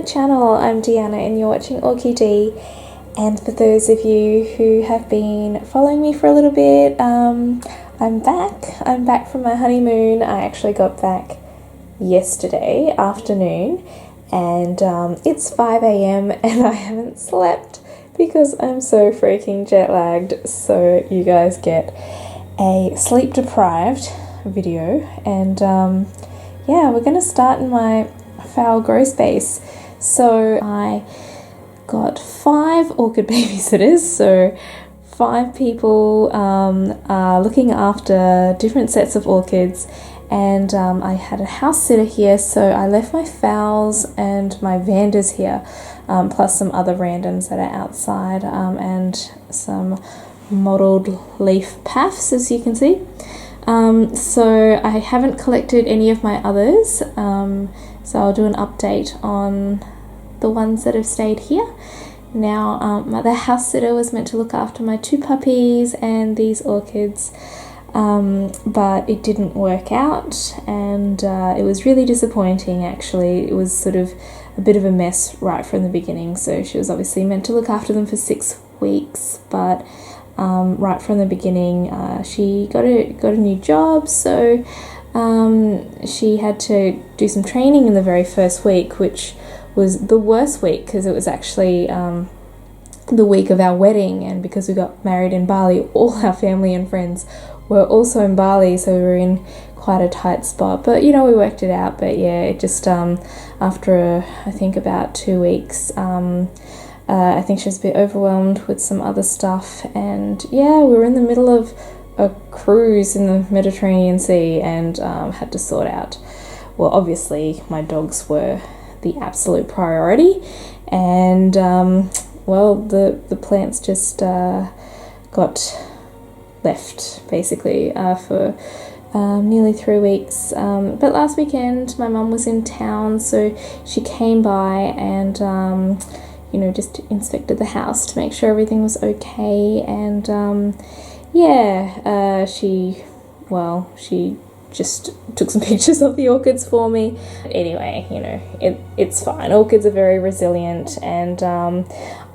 channel. I'm Deanna and you're watching Orchid. And for those of you who have been following me for a little bit, I'm back from my honeymoon. I actually got back yesterday afternoon and it's 5 a.m. and I haven't slept because I'm so freaking jet lagged. So you guys get a sleep deprived video and yeah, we're gonna start in my fowl grow space. So I got 5 orchid babysitters, so 5 people are looking after different sets of orchids, and I had a house sitter here, so I left my phals and my Vandas here, plus some other randoms that are outside, and some mottled leaf paphs, as you can see. So I haven't collected any of my others, so I'll do an update on the ones that have stayed here. Now, the house sitter was meant to look after my 2 puppies and these orchids, but it didn't work out, and it was really disappointing actually. It was sort of a bit of a mess right from the beginning. So she was obviously meant to look after them for 6 weeks, but right from the beginning she got a new job, so she had to do some training in the very first week, which was the worst week because it was actually the week of our wedding, and because we got married in Bali, all our family and friends were also in Bali, so we were in quite a tight spot, but you know, we worked it out. But yeah, it just after I think about 2 weeks, I think she was a bit overwhelmed with some other stuff, and yeah, we were in the middle of a cruise in the Mediterranean Sea and had to sort out, well, obviously my dogs were the absolute priority, and well, the plants just got left basically for nearly 3 weeks, but last weekend my mum was in town, so she came by and you know, just inspected the house to make sure everything was okay, and yeah, she just took some pictures of the orchids for me. Anyway, you know, it's fine. Orchids are very resilient, and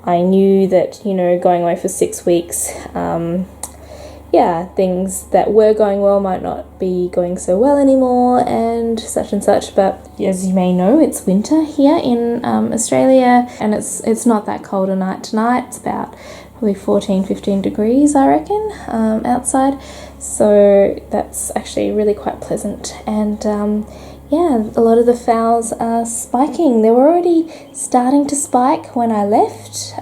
I knew that, you know, going away for 6 weeks, yeah, things that were going well might not be going so well anymore, and such. But as you may know, it's winter here in Australia, and it's not that cold a night tonight. It's about probably 14-15 degrees, I reckon, outside, so that's actually really quite pleasant. And yeah, a lot of the phals are spiking. They were already starting to spike when I left,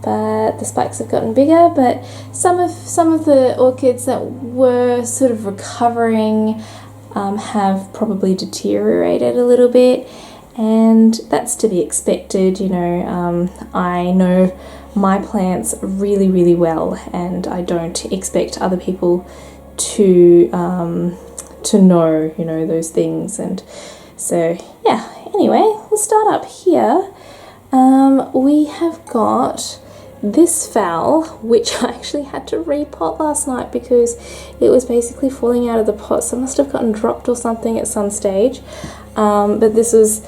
but the spikes have gotten bigger. But some of the orchids that were sort of recovering have probably deteriorated a little bit, and that's to be expected. You know, I know my plants really well, and I don't expect other people to know, you know, those things. And so yeah, anyway, we'll start up here. We have got this fowl, which I actually had to repot last night because it was basically falling out of the pot, so it must have gotten dropped or something at some stage. But this was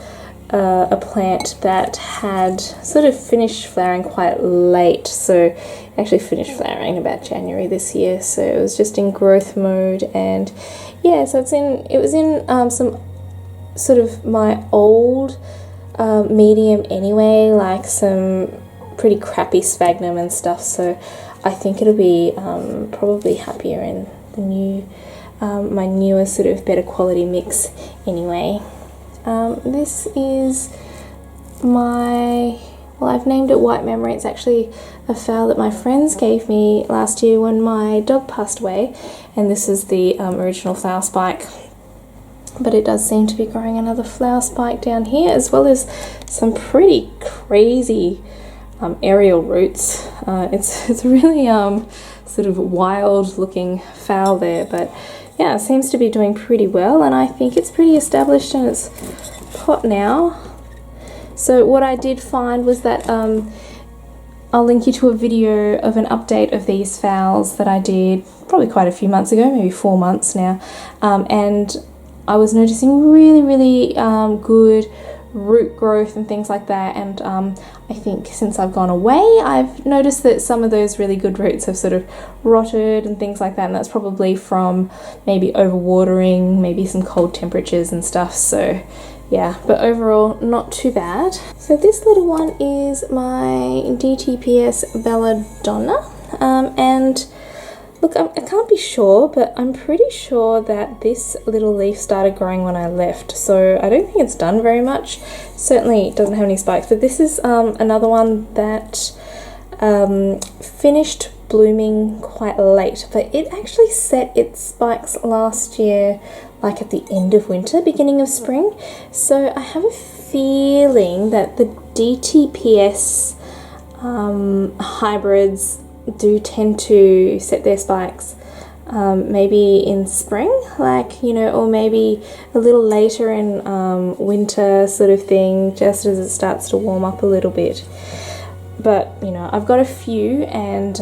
a plant that had sort of finished flowering quite late, so it actually finished flowering about January this year, so it was just in growth mode. And yeah, so it was in some sort of my old medium anyway, like some pretty crappy sphagnum and stuff, so I think it'll be probably happier in the new my newer sort of better quality mix anyway. This is my, well, I've named it White Memory. It's actually a fowl that my friends gave me last year when my dog passed away, and this is the original flower spike, but it does seem to be growing another flower spike down here, as well as some pretty crazy aerial roots. It's really sort of wild looking fowl there, but yeah, it seems to be doing pretty well, and I think it's pretty established in its pot now. So what I did find was that I'll link you to a video of an update of these phals that I did probably quite a few months ago, maybe 4 months now, and I was noticing really good root growth and things like that. And I think since I've gone away, I've noticed that some of those really good roots have sort of rotted and things like that, and that's probably from maybe overwatering, maybe some cold temperatures and stuff. So yeah, but overall not too bad. So this little one is my DTPS belladonna, and look, I can't be sure, but I'm pretty sure that this little leaf started growing when I left, so I don't think it's done very much. Certainly it doesn't have any spikes, but this is another one that finished blooming quite late, but it actually set its spikes last year, like at the end of winter, beginning of spring. So I have a feeling that the DTPS hybrids do tend to set their spikes maybe in spring, like, you know, or maybe a little later in winter sort of thing, just as it starts to warm up a little bit. But, you know, I've got a few, and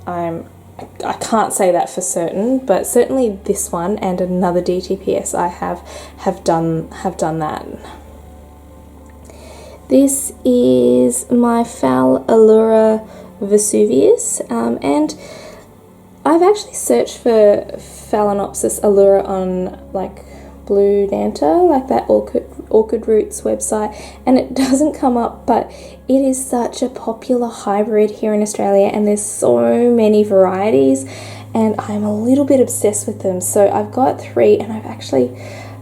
I can't say that for certain, but certainly this one and another DTPS I have done that. This is my Phalaenopsis Vesuvius, and I've actually searched for Phalaenopsis allura on like Blue Nanta, like that Orchid Roots website, and it doesn't come up, but it is such a popular hybrid here in Australia, and there's so many varieties, and I'm a little bit obsessed with them. So I've got 3, and I've actually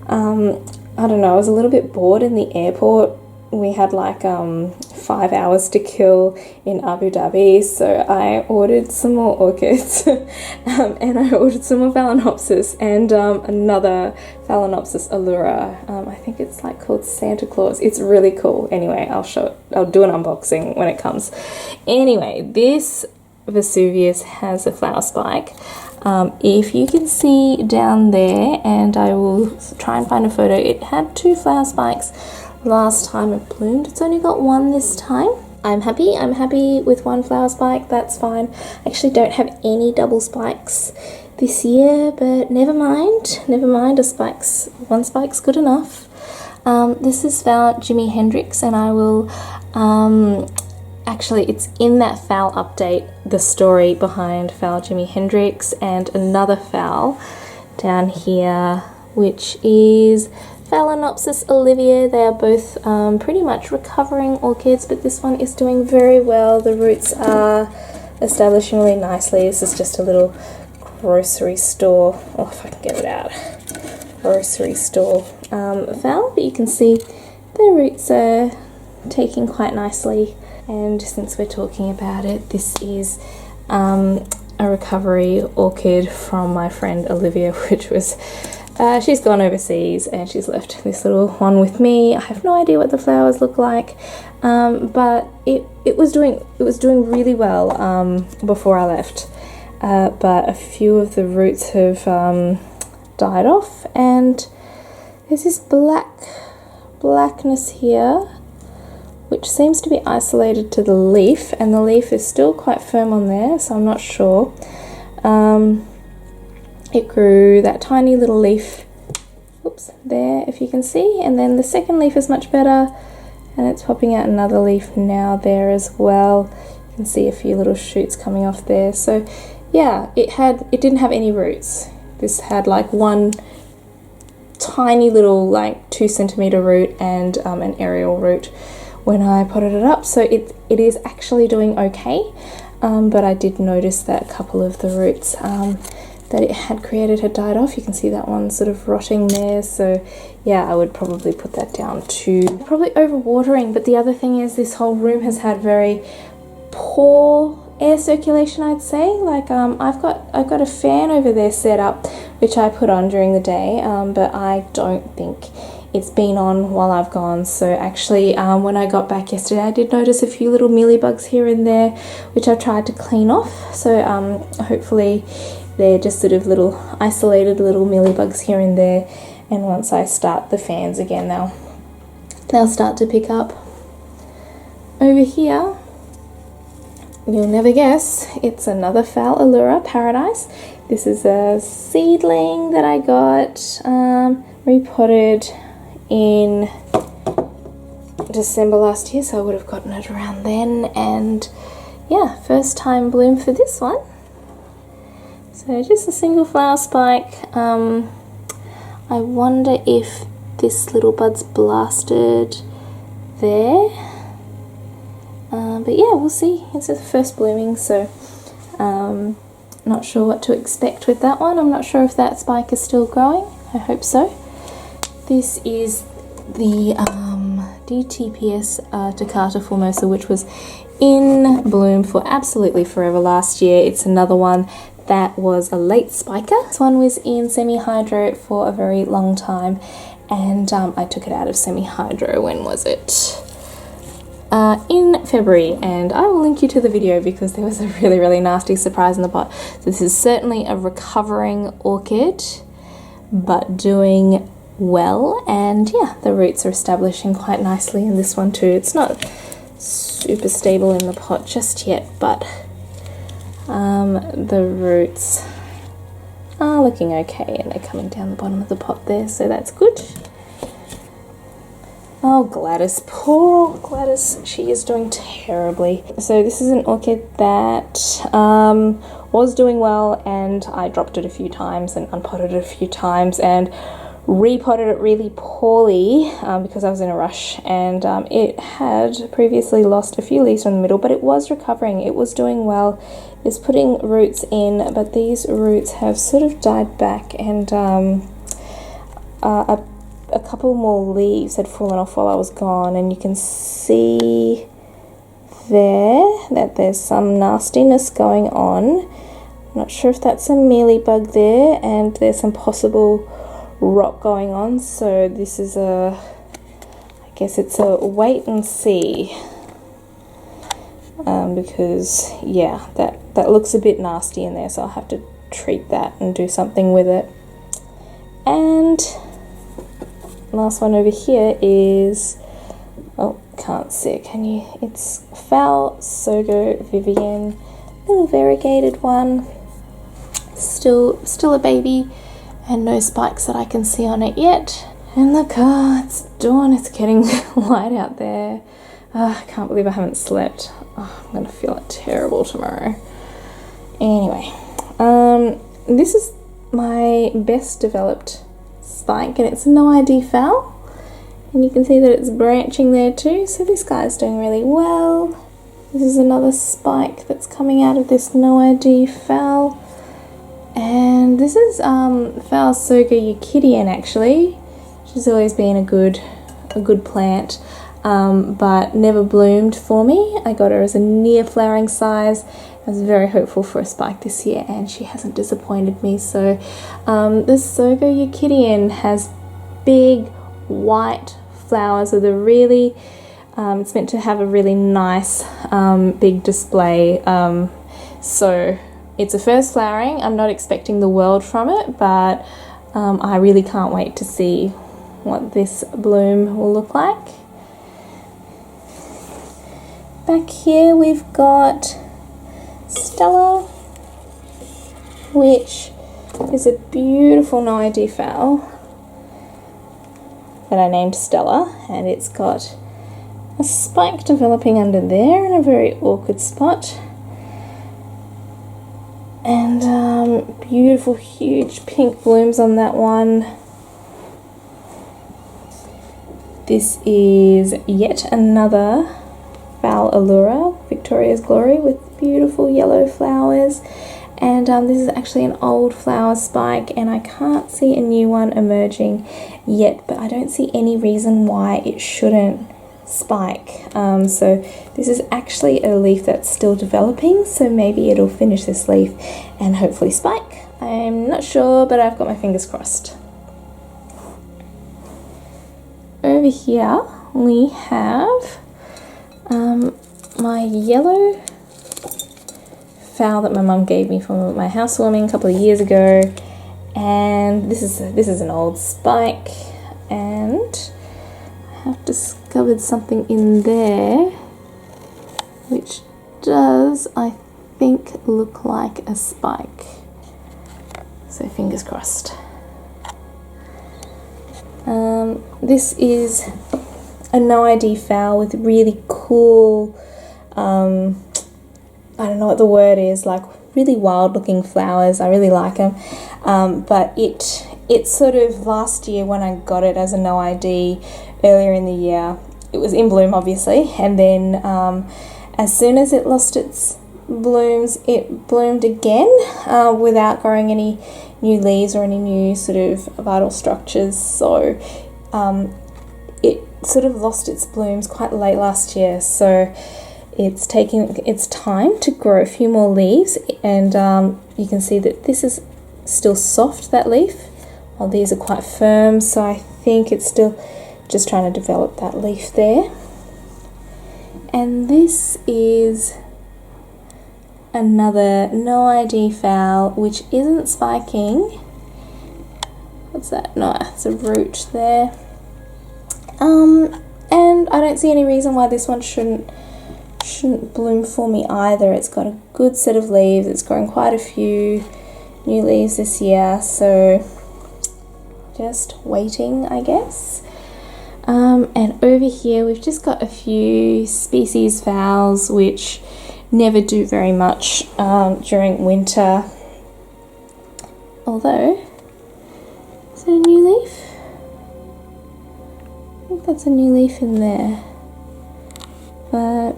I don't know, I was a little bit bored in the airport. We had like 5 hours to kill in Abu Dhabi, so I ordered some more orchids and I ordered some more Phalaenopsis and another Phalaenopsis allura. I think it's like called Santa Claus. It's really cool. Anyway, I'll do an unboxing when it comes. Anyway, this Vesuvius has a flower spike. If you can see down there, and I will try and find a photo, it had 2 flower spikes last time it bloomed. It's only got 1 this time. I'm happy with 1 flower spike, that's fine. I actually don't have any double spikes this year, but never mind, one spike's good enough. This is Phal Jimi Hendrix, and I will actually, it's in that Phal update, the story behind Phal Jimi Hendrix, and another Phal down here, which is Phalaenopsis olivia. They are both pretty much recovering orchids, but this one is doing very well. The roots are establishing really nicely. This is just a little grocery store, oh, if I can get it out, grocery store Phal, but you can see the roots are taking quite nicely. And since we're talking about it, this is a recovery orchid from my friend Olivia, which was she's gone overseas and she's left this little one with me. I have no idea what the flowers look like, but it was doing really well before I left. But a few of the roots have died off, and there's this blackness here, which seems to be isolated to the leaf, and the leaf is still quite firm on there, so I'm not sure. It grew that tiny little leaf, oops, there if you can see, and then the second leaf is much better, and it's popping out another leaf now there as well. You can see a few little shoots coming off there. So yeah, it didn't have any roots. This had like one tiny little like 2 centimeter root and an aerial root when I potted it up, so it is actually doing okay, but I did notice that a couple of the roots that it had created had died off. You can see that one sort of rotting there, so yeah, I would probably put that down to probably overwatering. But the other thing is, this whole room has had very poor air circulation, I'd say. Like I've got a fan over there set up, which I put on during the day, but I don't think it's been on while I've gone. So actually when I got back yesterday, I did notice a few little mealybugs here and there, which I've tried to clean off. So hopefully they're just sort of little isolated little mealybugs here and there, and once I start the fans again, they'll start to pick up. Over here, you'll never guess, it's another Phalaenopsis Paradise. This is a seedling that I got repotted in December last year, so I would have gotten it around then. And yeah, first time bloom for this one. So just a single flower spike. I wonder if this little bud's blasted there. But yeah, we'll see. It's the first blooming, so not sure what to expect with that one. I'm not sure if that spike is still growing. I hope so. This is the DTPS Toccata Formosa, which was in bloom for absolutely forever last year. It's another one that was a late spiker. This one was in semi-hydro for a very long time, and I took it out of semi-hydro, when was it? In February, and I will link you to the video because there was a really nasty surprise in the pot. So this is certainly a recovering orchid, but doing well, and yeah, the roots are establishing quite nicely in this one too. It's not super stable in the pot just yet, but the roots are looking okay, and they're coming down the bottom of the pot there, so that's good. Oh, Gladys, poor old Gladys, she is doing terribly. So this is an orchid that was doing well, and I dropped it a few times and unpotted it a few times and repotted it really poorly because I was in a rush, and it had previously lost a few leaves from the middle, but it was recovering, it was doing well, it's putting roots in, but these roots have sort of died back, and a couple more leaves had fallen off while I was gone, and you can see there that there's some nastiness going on. I'm not sure if that's a mealybug there, and there's some possible rot going on, so this is I guess it's a wait and see, because yeah, that looks a bit nasty in there, so I'll have to treat that and do something with it. And last one over here is, oh, can't see it, can you? It's Phalaenopsis Vivian, little variegated one, still a baby, and no spikes that I can see on it yet. And look, it's dawn, it's getting light out there. I can't believe I haven't slept. I'm gonna feel terrible tomorrow. Anyway, this is my best developed spike, and it's a no ID fowl, and you can see that it's branching there too, so this guy's doing really well. This is another spike that's coming out of this no ID fowl, and this is Phalaenopsis Euclidean actually, which has always been a good plant, but never bloomed for me. I got her as a near flowering size. I was very hopeful for a spike this year, and she hasn't disappointed me. So the Sogo Euclidean has big white flowers with a really, it's meant to have a really nice big display. So it's a first flowering. I'm not expecting the world from it, but I really can't wait to see what this bloom will look like. Back here we've got Stella, which is a beautiful no ID fowl that I named Stella, and it's got a spike developing under there in a very awkward spot, and beautiful huge pink blooms on that one. This is yet another Phalaenopsis, Victoria's Glory, with beautiful yellow flowers, and this is actually an old flower spike, and I can't see a new one emerging yet, but I don't see any reason why it shouldn't spike. So this is actually a leaf that's still developing, so maybe it'll finish this leaf and hopefully spike. I'm not sure, but I've got my fingers crossed. Over here we have my yellow fowl that my mum gave me for my housewarming a couple of years ago, and this is an old spike, and I have discovered something in there which does, I think, look like a spike, so fingers crossed. This is a no ID phal with really cool, I don't know what the word is, like really wild looking flowers. I really like them. But it sort of last year when I got it as a no ID earlier in the year, it was in bloom obviously, and then as soon as it lost its blooms, it bloomed again without growing any new leaves or any new sort of vital structures. So it sort of lost its blooms quite late last year, so it's taking its time to grow a few more leaves, and you can see that this is still soft, that leaf, while these are quite firm, so I think it's still just trying to develop that leaf there. And this is another no ID phal which isn't spiking. What's that? No, it's a root there. And I don't see any reason why this one shouldn't bloom for me either. It's got a good set of leaves. It's grown quite a few new leaves this year, so just waiting, I guess. And over here we've just got a few species phals which never do very much during winter. Although, is it a new leaf? I think that's a new leaf in there, but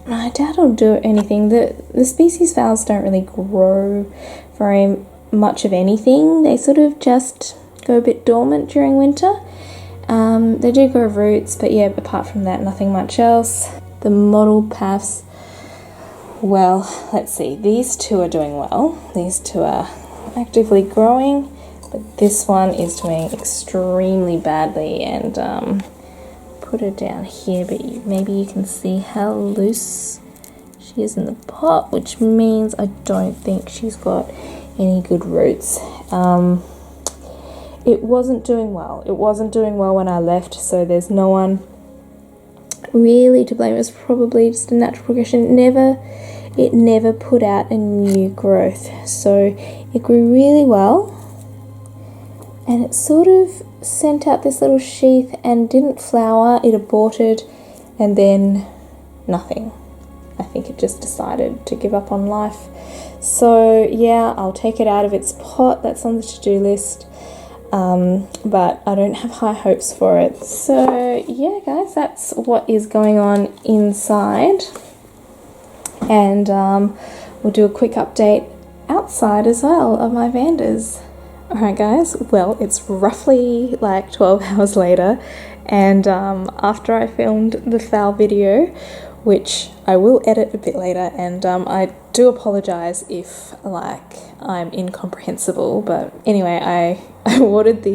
I doubt it'll do anything. The species phals don't really grow very much of anything. They sort of just go a bit dormant during winter. They do grow roots, but yeah, apart from that, nothing much else. The mottle paphs, well, let's see, these two are doing well. These two are actively growing, but this one is doing extremely badly, and put her down here, but maybe you can see how loose she is in the pot, which means I don't think she's got any good roots. It wasn't doing well. It wasn't doing well when I left, so there's no one really to blame. It was probably just a natural progression. It never put out a new growth, so it grew really well, and it sort of sent out this little sheath and didn't flower. It aborted, and then nothing. I think it just decided to give up on life. So yeah, I'll take it out of its pot. That's on the to-do list. But I don't have high hopes for it. So yeah, guys, that's what is going on inside, and we'll do a quick update outside as well of my Vandas. Alright guys, well, it's roughly like 12 hours later, and after I filmed the phal video, which I will edit a bit later, and I do apologise if like I'm incomprehensible, but anyway, I watered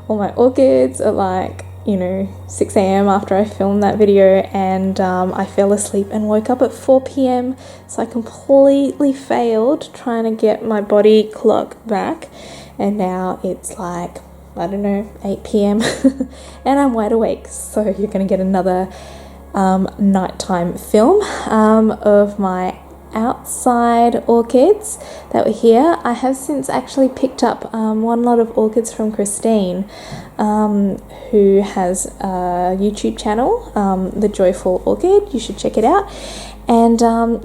all my orchids at like, 6 AM after I filmed that video, and I fell asleep and woke up at 4 PM, so I completely failed trying to get my body clock back, and now it's like, I don't know, 8 PM and I'm wide awake, so you're going to get another nighttime film of my outside orchids that were here. I have since actually picked up one lot of orchids from Christine, who has a YouTube channel, The Joyful Orchid. You should check it out. And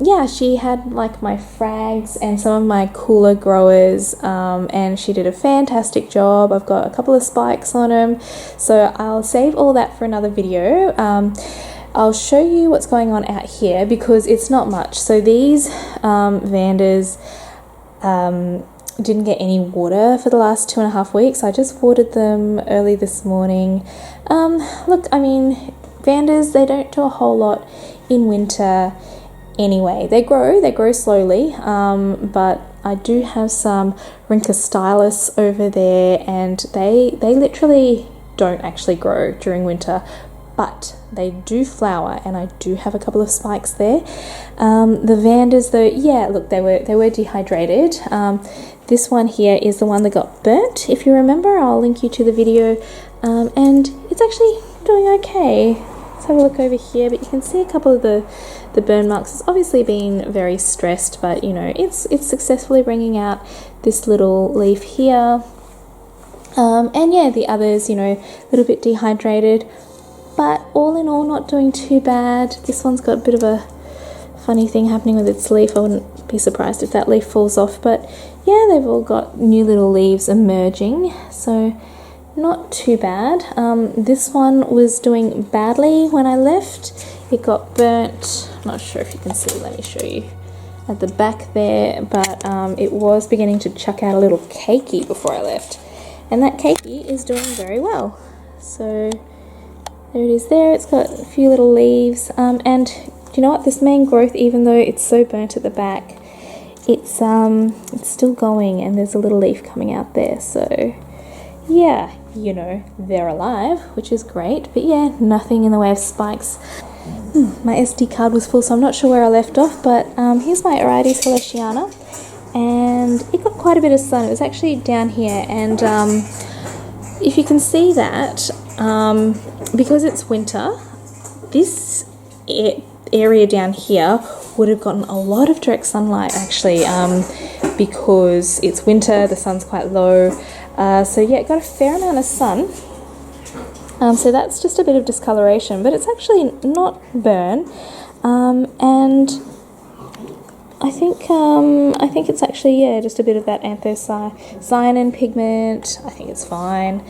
yeah, she had like my frags and some of my cooler growers, and she did a fantastic job. I've got a couple of spikes on them, so I'll save all that for another video. I'll show you what's going on out here because it's not much. So these Vandas didn't get any water for the last 2.5 weeks. I just watered them early this morning. Look, I mean, Vandas, they don't do a whole lot in winter anyway. They grow slowly, but I do have some Rhynchostylis over there, and they literally don't actually grow during winter, but they do flower, and I do have a couple of spikes there. The Vandas though, yeah, look, they were dehydrated. This one here is the one that got burnt, if you remember. I'll link you to the video, and it's actually doing okay. Let's have a look over here, but you can see a couple of the burn marks. It's obviously been very stressed, but it's successfully bringing out this little leaf here. And yeah, the others, a little bit dehydrated. all in all, not doing too bad. This one's got a bit of a funny thing happening with its leaf. I wouldn't be surprised if that leaf falls off, but yeah, they've all got new little leaves emerging, so not too bad. This one was doing badly when I left. It got burnt. I'm not sure if you can see, let me show you at the back there, but it was beginning to chuck out a little cakey before I left, and that cakey is doing very well. So there it is there. It's got a few little leaves, and you know what, this main growth, even though it's so burnt at the back, it's still going, and there's a little leaf coming out there. So yeah, you know, they're alive, which is great, but yeah, nothing in the way of spikes. My SD card was full, so I'm not sure where I left off, but here's my Orchids Celestiana, and it got quite a bit of sun. It was actually down here, and if you can see that, because it's winter, this area down here would have gotten a lot of direct sunlight actually, because it's winter, the sun's quite low, so yeah, it got a fair amount of sun. So that's just a bit of discoloration, but it's actually not burn, and I think it's actually, yeah, just a bit of that anthocyanin pigment. I think it's fine,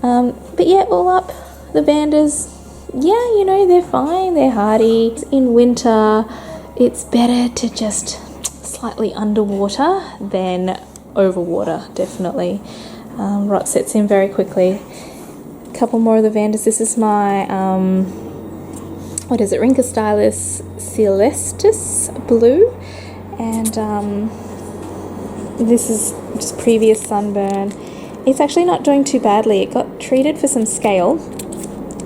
but yeah, all up, the Vandas, yeah, you know, they're fine, they're hardy. In winter, it's better to just slightly underwater than overwater, definitely. Rot sets in very quickly. Couple more of the Vandas. This is my what is it, Rhynchostylus celestis blue, and this is just previous sunburn. It's actually not doing too badly. It got treated for some scale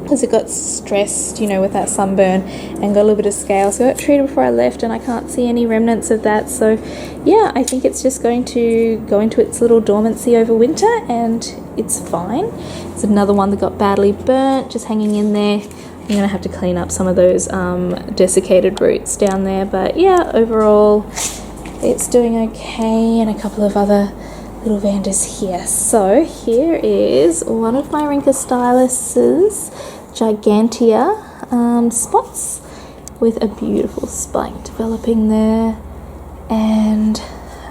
because it got stressed, you know, with that sunburn, and got a little bit of scale, so I got treated before I left, and I can't see any remnants of that. So yeah, I think it's just going to go into its little dormancy over winter, and it's fine. It's another one that got badly burnt, just hanging in there. I'm gonna have to clean up some of those desiccated roots down there, but yeah, overall it's doing okay. And a couple of other little Vandas here. So here is one of my Rhynchostyluses gigantea spots, with a beautiful spike developing there, and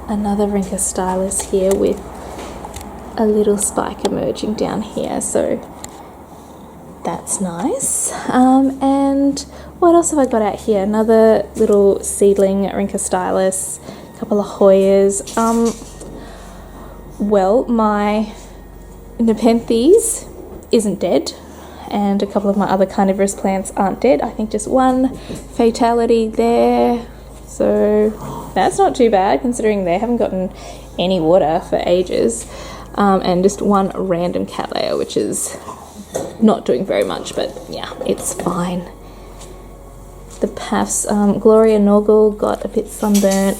another Rhynchostylus here with a little spike emerging down here, so that's nice. And what else have I got out here? Another little seedling Rhynchostylus, a couple of Hoyas. Well, my Nepenthes isn't dead, and a couple of my other carnivorous plants aren't dead. I think just one fatality there, so that's not too bad considering they haven't gotten any water for ages. And just one random cattleya, which is not doing very much, but yeah, it's fine. The Paphs, Gloria Norgal got a bit sunburnt.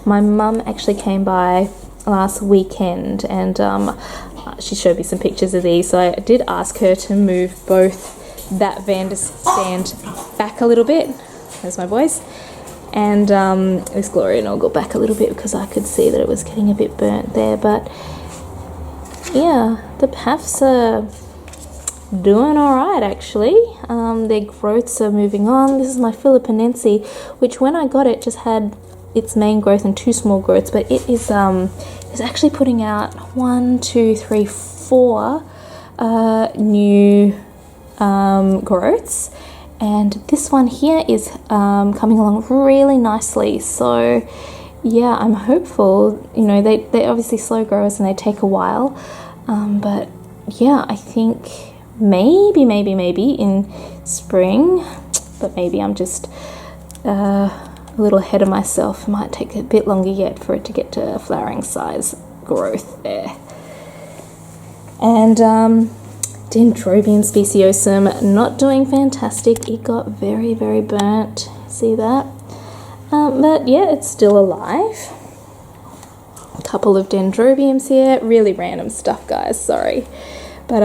My mum actually came by last weekend, and she showed me some pictures of these, so I did ask her to move both that Vandas stand back a little bit, there's my boys, and this Gloria Norgal back a little bit, because I could see that it was getting a bit burnt there. But yeah, the Paphs are doing alright actually. Their growths are moving on. This is my Phalaenopsis, which when I got it just had its main growth and two small growths, but it is actually putting out 1, 2, 3, 4 new growths, and this one here is coming along really nicely. So yeah, I'm hopeful. You know, they're obviously slow growers and they take a while, but yeah, I think maybe in spring, but maybe I'm just a little ahead of myself. It might take a bit longer yet for it to get to a flowering size growth there. And Dendrobium speciosum, not doing fantastic. It got very, very burnt. See that? But yeah, it's still alive. A couple of Dendrobiums here. Really random stuff, guys, sorry. But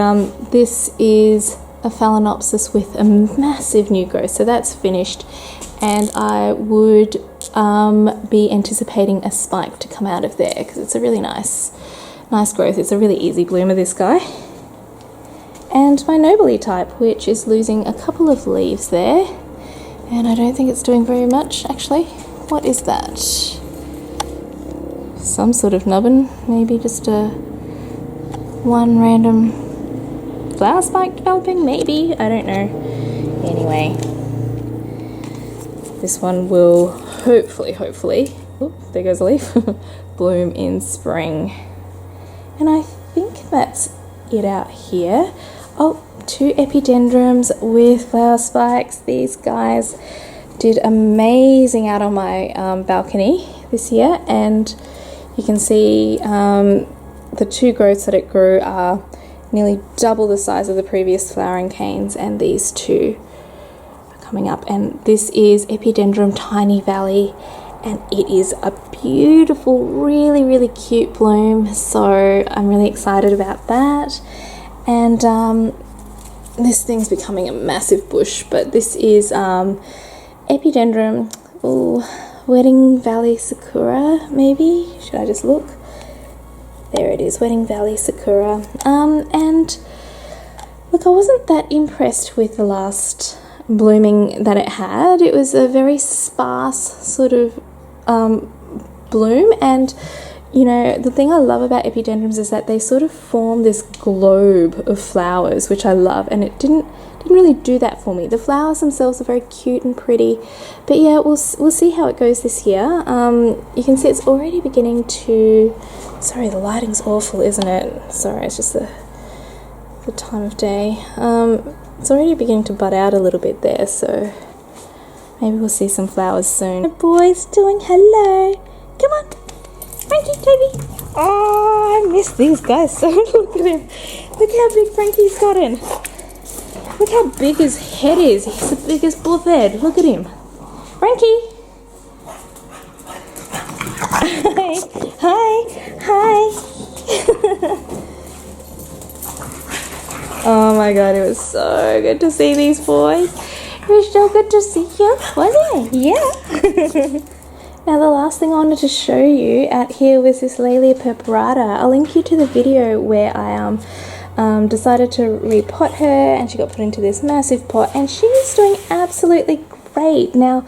this is a Phalaenopsis with a massive new growth, so that's finished, and I would be anticipating a spike to come out of there, because it's a really nice growth. It's a really easy bloomer, this guy. and my nobly type, which is losing a couple of leaves there, and I don't think it's doing very much actually. What is that? Some sort of nubbin, maybe just one random flower spike developing, maybe, I don't know. Anyway, this one will hopefully, oh, there goes a leaf, bloom in spring. And I think that's it out here. Oh, 2 epidendrums with flower spikes. These guys did amazing out on my balcony this year, and you can see the 2 growths that it grew are nearly double the size of the previous flowering canes, and these 2 are coming up. And this is Epidendrum Tiny Valley, and it is a beautiful, really cute bloom, so I'm really excited about that. And this thing's becoming a massive bush, but this is Epidendrum Wedding Valley Sakura, maybe? Should I just look? There it is, Wedding Valley Sakura. And look, I wasn't that impressed with the last blooming that it had. It was a very sparse sort of bloom, and you know, the thing I love about epidendrums is that they sort of form this globe of flowers, which I love, and it didn't really do that for me. The flowers themselves are very cute and pretty, but yeah, we'll see how it goes this year. You can see it's already beginning to, sorry, the lighting's awful, isn't it? Sorry, it's just the time of day. It's already beginning to bud out a little bit there, so maybe we'll see some flowers soon. The boy's doing hello. Come on, Frankie, Toby. Oh, I miss these guys so. Look at him. Look how big Frankie's gotten. Look how big his head is. He's the biggest bullhead. Look at him. Frankie. Hi. Oh my god, it was so good to see these boys. It was so good to see you, wasn't it? Yeah. Now the last thing I wanted to show you out here was this Laelia purpurata. I'll link you to the video where I decided to repot her, and she got put into this massive pot, and she's doing absolutely great. Now,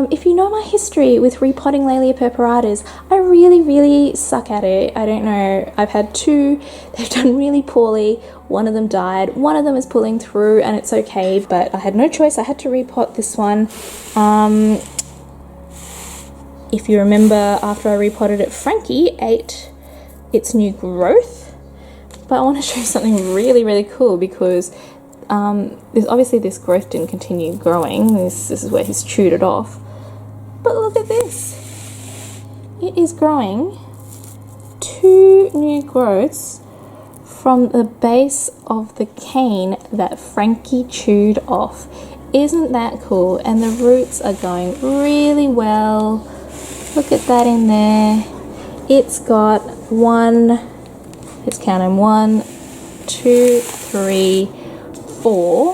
if you know my history with repotting Laelia purpuratas, I really suck at it. I don't know. I've had 2. They've done really poorly. One of them died. One of them is pulling through, and it's okay, but I had no choice. I had to repot this one. If you remember, after I repotted it, Frankie ate its new growth. But I want to show you something really cool, because obviously this growth didn't continue growing. This is where he's chewed it off. But look at this. It is growing 2 new growths from the base of the cane that Frankie chewed off. Isn't that cool? And the roots are going really well. Look at that in there. It's got let's count them, 1, 2, 3, 4,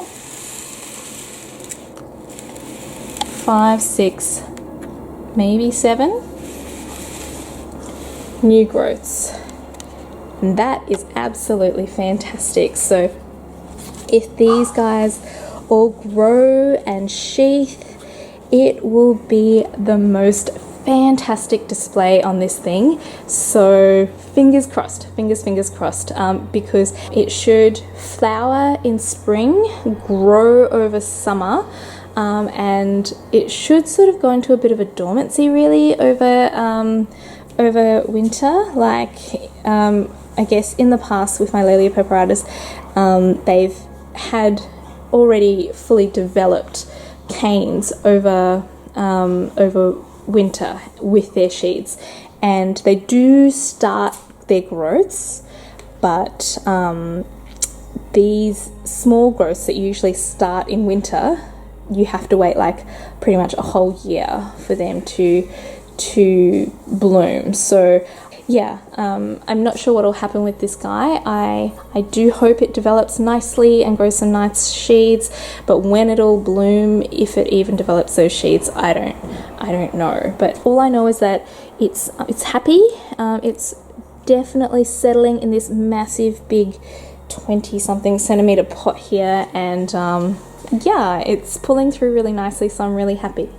5, 6, maybe 7 new growths. And that is absolutely fantastic. So if these guys all grow and sheath, it will be the most fantastic display on this thing. So fingers crossed, fingers crossed, because it should flower in spring, grow over summer, and it should sort of go into a bit of a dormancy really over winter. Like I guess in the past with my Laelia purpuratas, they've had already fully developed canes over winter with their sheaths, and they do start their growths, but these small growths that usually start in winter, you have to wait like pretty much a whole year for them to bloom. So yeah, I'm not sure what will happen with this guy. I do hope it develops nicely and grows some nice sheaths, but when it'll bloom, if it even develops those sheaths, I don't know. But all I know is that it's happy. It's definitely settling in this massive big 20 something centimeter pot here, and yeah, it's pulling through really nicely, so I'm really happy.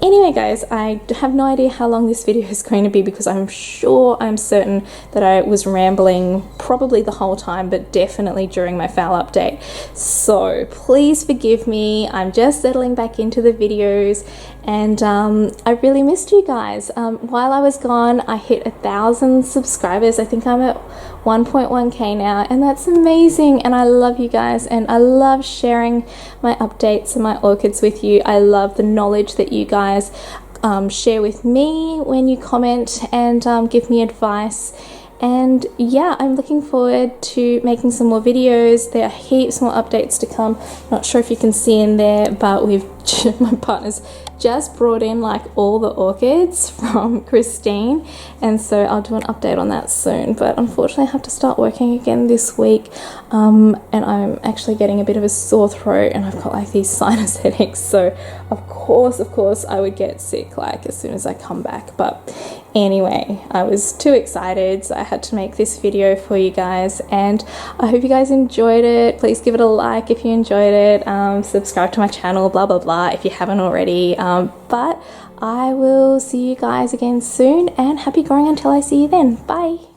Anyway guys, I have no idea how long this video is going to be, because I'm certain that I was rambling probably the whole time, but definitely during my Phal update. So please forgive me, I'm just settling back into the videos, and I really missed you guys. While I was gone, I hit 1,000 subscribers. I think I'm at 1.1k now, and that's amazing, and I love you guys, and I love sharing my updates and my orchids with you. I love the knowledge that you guys share with me when you comment and give me advice. And yeah, I'm looking forward to making some more videos. There are heaps more updates to come. Not sure if you can see in there, but my partner's just brought in like all the orchids from Christine, and so I'll do an update on that soon. But unfortunately I have to start working again this week, and I'm actually getting a bit of a sore throat, and I've got like these sinus headaches, so of course I would get sick like as soon as I come back. But anyway, I was too excited, so I had to make this video for you guys, and I hope you guys enjoyed it. Please give it a like if you enjoyed it, subscribe to my channel, blah blah blah, if you haven't already. But I will see you guys again soon, and happy growing until I see you then. Bye.